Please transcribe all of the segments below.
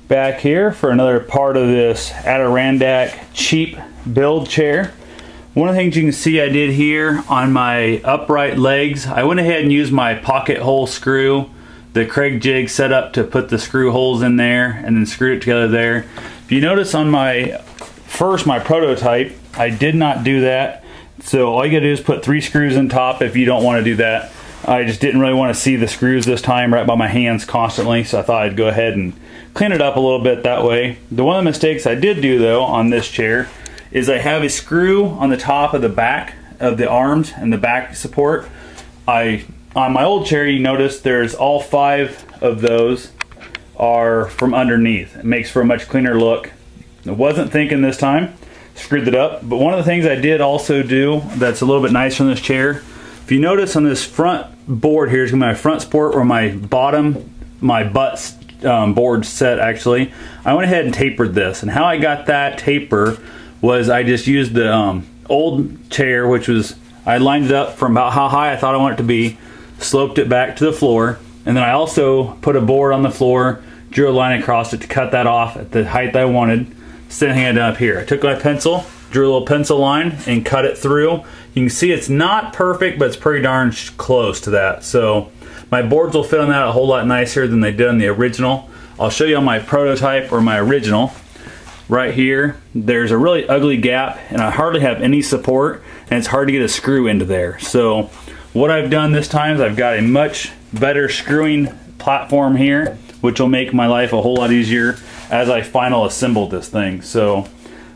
back here for another part of this Adirondack cheap build chair. One of the things you can see I did here on my upright legs, I went ahead and used my pocket hole screw, the Craig jig set up to put the screw holes in there and then screwed it together there. If you notice on my prototype, I did not do that. So all you gotta do is put 3 screws in top if you don't want to do that. I just didn't really want to see the screws this time right by my hands constantly, so I thought I'd go ahead and clean it up a little bit that way. One of the mistakes I did do though on this chair is I have a screw on the top of the back of the arms and the back support. On my old chair, you notice there's all 5 of those are from underneath. It makes for a much cleaner look. I wasn't thinking this time, screwed it up. But one of the things I did also do that's a little bit nicer on this chair, if you notice on this front board here is my front support or my butt board set actually, I went ahead and tapered this. And how I got that taper was I just used the old chair, which was, I lined it up from about how high I thought I wanted it to be, sloped it back to the floor, and then I also put a board on the floor, drew a line across it to cut that off at the height I wanted. Same thing I did up here. I took my pencil, drew a little pencil line, and cut it through. You can see it's not perfect, but it's pretty darn close to that. So my boards will fit on that a whole lot nicer than they did on the original. I'll show you on my prototype or my original. Right here, there's a really ugly gap, and I hardly have any support, and it's hard to get a screw into there. So what I've done this time is I've got a much better screwing platform here, which will make my life a whole lot easier as I final assemble this thing. So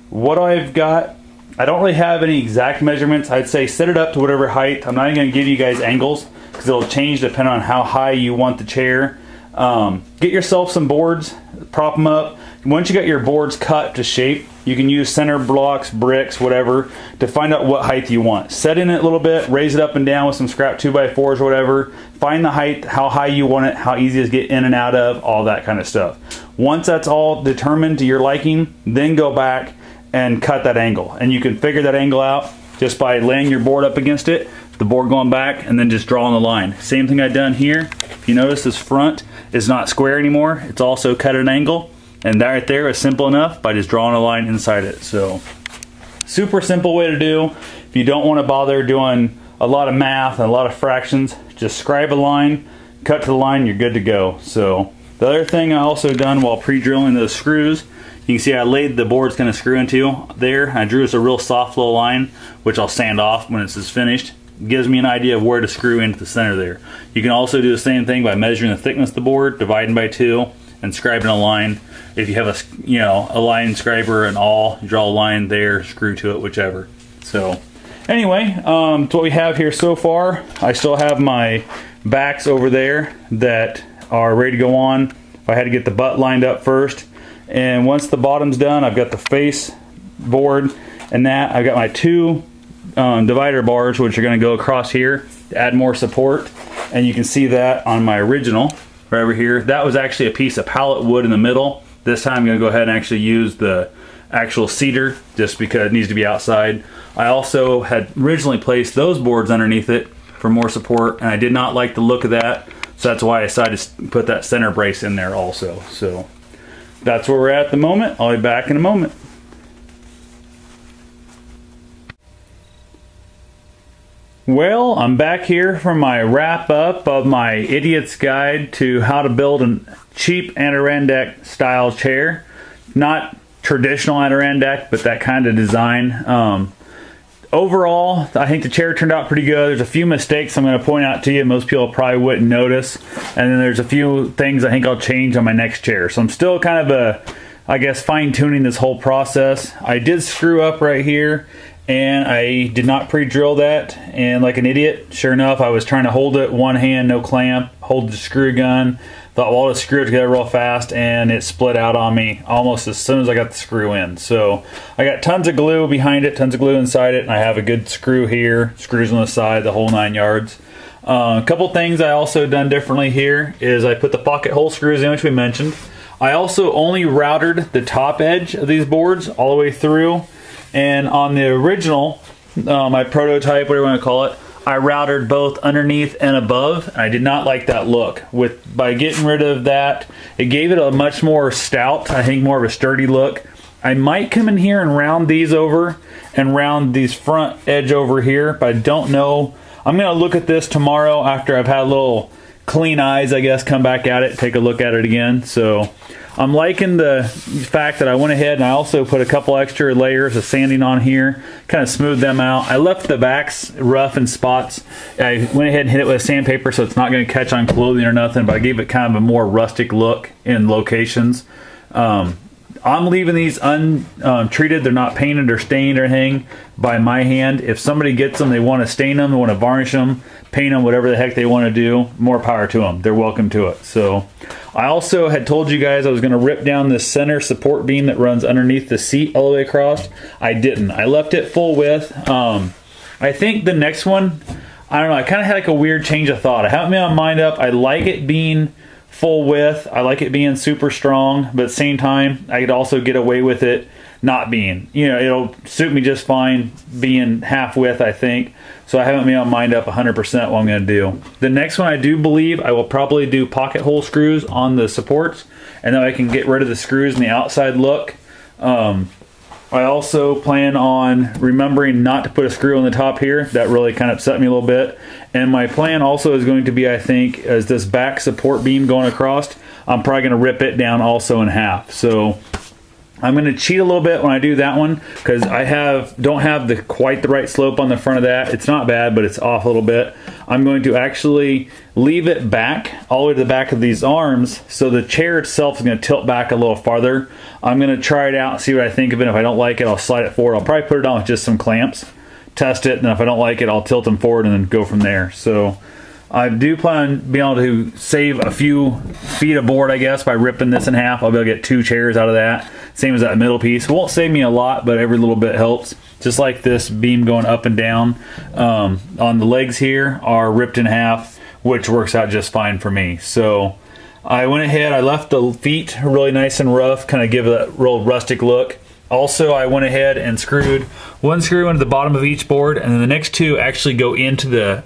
what I've got, I don't really have any exact measurements. I'd say set it up to whatever height. I'm not even going to give you guys angles because it'll change depending on how high you want the chair. Get yourself some boards, prop them up. Once you got your boards cut to shape, you can use center blocks, bricks, whatever, to find out what height you want. Set in it a little bit, raise it up and down with some scrap 2x4s or whatever. Find the height, how high you want it, how easy it is to get in and out of, all that kind of stuff. Once that's all determined to your liking, then go back and cut that angle. And you can figure that angle out just by laying your board up against it, the board going back, and then just drawing the line. Same thing I've done here. If you notice, this front is not square anymore. It's also cut at an angle. And that right there is simple enough by just drawing a line inside it. So super simple way to do. If you don't want to bother doing a lot of math and a lot of fractions, just scribe a line, cut to the line, you're good to go. So the other thing I also done while pre-drilling those screws, you can see I laid the board's going to screw into there. I drew us a real soft little line, which I'll sand off when it's finished. It gives me an idea of where to screw into the center there. You can also do the same thing by measuring the thickness of the board, dividing by 2, and scribing a line. If you have a line scriber and all, you draw a line there, screw to it, whichever. So anyway, it's what we have here so far. I still have my backs over there that are ready to go on. I had to get the butt lined up first. And once the bottom's done, I've got the face board and that. I've got my 2 divider bars, which are going to go across here to add more support. And you can see that on my original right over here. That was actually a piece of pallet wood in the middle. This time I'm going to go ahead and actually use the actual cedar just because it needs to be outside. I also had originally placed those boards underneath it for more support, and I did not like the look of that, so that's why I decided to put that center brace in there also. So that's where we're at the moment. I'll be back in a moment. Well, I'm back here for my wrap up of my idiot's guide to how to build a cheap Adirondack style chair. Not traditional Adirondack, but that kind of design. Overall, I think the chair turned out pretty good. There's a few mistakes I'm going to point out to you. Most people probably wouldn't notice. And then there's a few things I think I'll change on my next chair. So I'm still kind of I guess fine-tuning this whole process. I did screw up right here, and I did not pre-drill that, and like an idiot, sure enough, I was trying to hold it one hand, no clamp, hold the screw gun, thought, well, I'll just screw it together real fast, and it split out on me almost as soon as I got the screw in. So I got tons of glue behind it, tons of glue inside it, and I have a good screw here, screws on the side, the whole 9 yards. A couple things I also done differently here is I put the pocket hole screws in, which we mentioned. I also only routed the top edge of these boards all the way through. And on the original, my prototype, whatever you want to call it, I routed both underneath and above. I did not like that look. By getting rid of that, it gave it a much more stout, I think more of a sturdy look. I might come in here and round these over and round these front edge over here, but I don't know. I'm gonna look at this tomorrow after I've had a little clean eyes, I guess, come back at it, take a look at it again. So I'm liking the fact that I went ahead and I also put a couple extra layers of sanding on here, kind of smoothed them out. I left the backs rough in spots. I went ahead and hit it with sandpaper so it's not going to catch on clothing or nothing, but I gave it kind of a more rustic look in locations. I'm leaving these untreated. They're not painted or stained or anything by my hand. If somebody gets them, they want to stain them, they want to varnish them, paint them, whatever the heck they want to do, more power to them. They're welcome to it. So I also had told you guys I was going to rip down this center support beam that runs underneath the seat all the way across. I didn't. I left it full width. I think the next one, I don't know, I kind of had like a weird change of thought. I haven't made my mind up. I like it being full width. I like it being super strong, but at the same time, I could also get away with it not being. You know, it'll suit me just fine being half width, I think. So I haven't made my mind up 100% what I'm going to do. The next one I do believe I will probably do pocket hole screws on the supports, and then I can get rid of the screws in the outside look. I also plan on remembering not to put a screw on the top here. That really kind of upset me a little bit. And my plan also is going to be, I think, as this back support beam going across, I'm probably going to rip it down also in half. So I'm going to cheat a little bit when I do that one because I don't have quite the right slope on the front of that. It's not bad, but it's off a little bit. I'm going to actually leave it back all the way to the back of these arms, so the chair itself is going to tilt back a little farther. I'm going to try it out and see what I think of it. If I don't like it, I'll slide it forward. I'll probably put it on with just some clamps, test it, and if I don't like it, I'll tilt them forward and then go from there. So I do plan on being able to save a few feet of board, I guess, by ripping this in half. I'll be able to get 2 chairs out of that. Same as that middle piece. It won't save me a lot, but every little bit helps. Just like this beam going up and down on the legs here are ripped in half, which works out just fine for me. So I went ahead, I left the feet really nice and rough, kind of give it a real rustic look. Also, I went ahead and screwed 1 screw into the bottom of each board, and then the next 2 actually go into the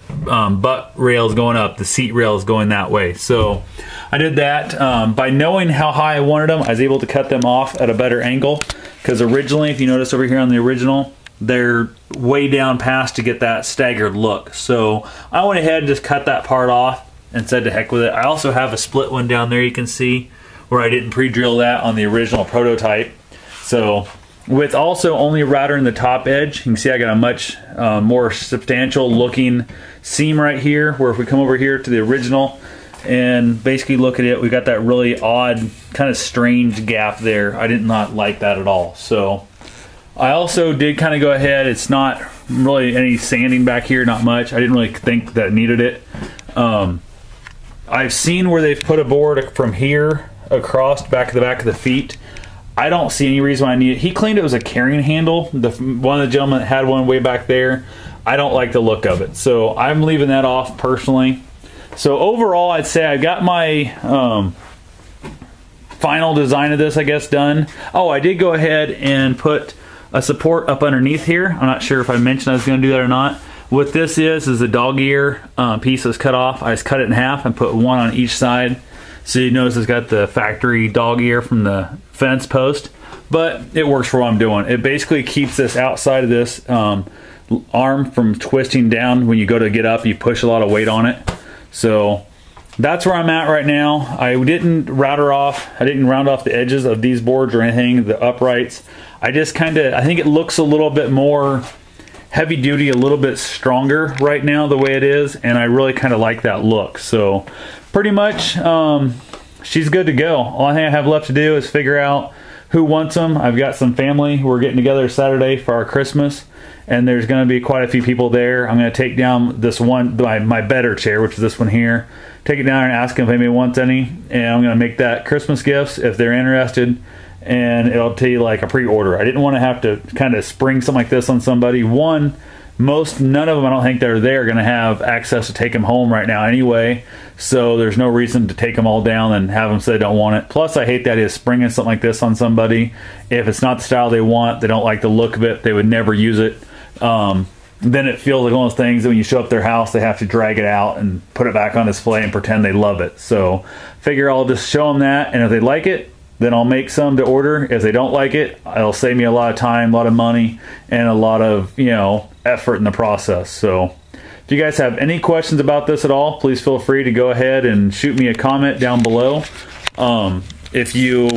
butt rails going up, the seat rails going that way. So I did that. By knowing how high I wanted them, I was able to cut them off at a better angle, because originally, if you notice over here on the original, they're way down past to get that staggered look. So I went ahead and just cut that part off and said to heck with it. I also have a split one down there you can see where I didn't pre-drill that on the original prototype. So with also only router in the top edge, you can see I got a much more substantial looking seam right here, where if we come over here to the original and basically look at it, we got that really odd, kind of strange gap there. I did not like that at all. So I also did kind of go ahead, it's not really any sanding back here, not much. I didn't really think that needed it. I've seen where they've put a board from here across back to the back of the feet. I don't see any reason why I need it. He claimed it was a carrying handle. One of the gentlemen had one way back there. I don't like the look of it, so I'm leaving that off personally. So overall, I'd say I got my final design of this, I guess, done. Oh, I did go ahead and put a support up underneath here. I'm not sure if I mentioned I was going to do that or not. What this is the dog ear piece that's cut off. I just cut it in half and put 1 on each side. So you notice it's got the factory dog ear from the fence post, but it works for what I'm doing. It basically keeps this outside of this arm from twisting down. When you go to get up, you push a lot of weight on it. So that's where I'm at right now. I didn't round off the edges of these boards or anything, the uprights. I just I think it looks a little bit more heavy duty, a little bit stronger right now the way it is, and I really kind of like that look. So pretty much she's good to go. All I think I have left to do is figure out who wants them. I've got some family. We're getting together Saturday for our Christmas, and there's going to be quite a few people there. I'm going to take down this one, my better chair, which is this one here, take it down and ask them if anybody wants any, and I'm going to make that Christmas gifts if they're interested, and it'll tell you like a pre-order. I didn't want to have to kind of spring something like this on somebody. None of them, I don't think they're there, going to have access to take them home right now anyway, so there's no reason to take them all down and have them say they don't want it. Plus, I hate the idea of springing something like this on somebody. If it's not the style they want, they don't like the look of it, they would never use it. then it feels like one of those things that when you show up their house, they have to drag it out and put it back on display and pretend they love it. So figure I'll just show them that, and if they like it, then I'll make some to order. If they don't like it, it'll save me a lot of time, a lot of money, and a lot of, you know, effort in the process. So if you guys have any questions about this at all, please feel free to go ahead and shoot me a comment down below. If you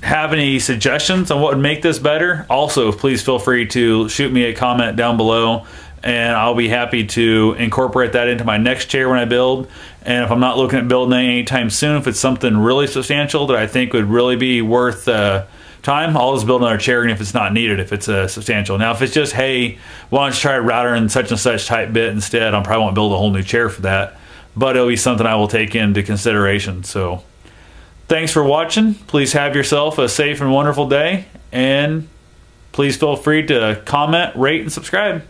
have any suggestions on what would make this better, also please feel free to shoot me a comment down below, and I'll be happy to incorporate that into my next chair when I build. And if I'm not looking at building anytime soon, if it's something really substantial that I think would really be worth time, I'll just build another chair, and if it's not needed, if it's substantial. Now if it's just, hey, why don't you try a router and such type bit instead, I probably won't build a whole new chair for that, but it'll be something I will take into consideration. So thanks for watching. Please have yourself a safe and wonderful day, and please feel free to comment, rate, and subscribe.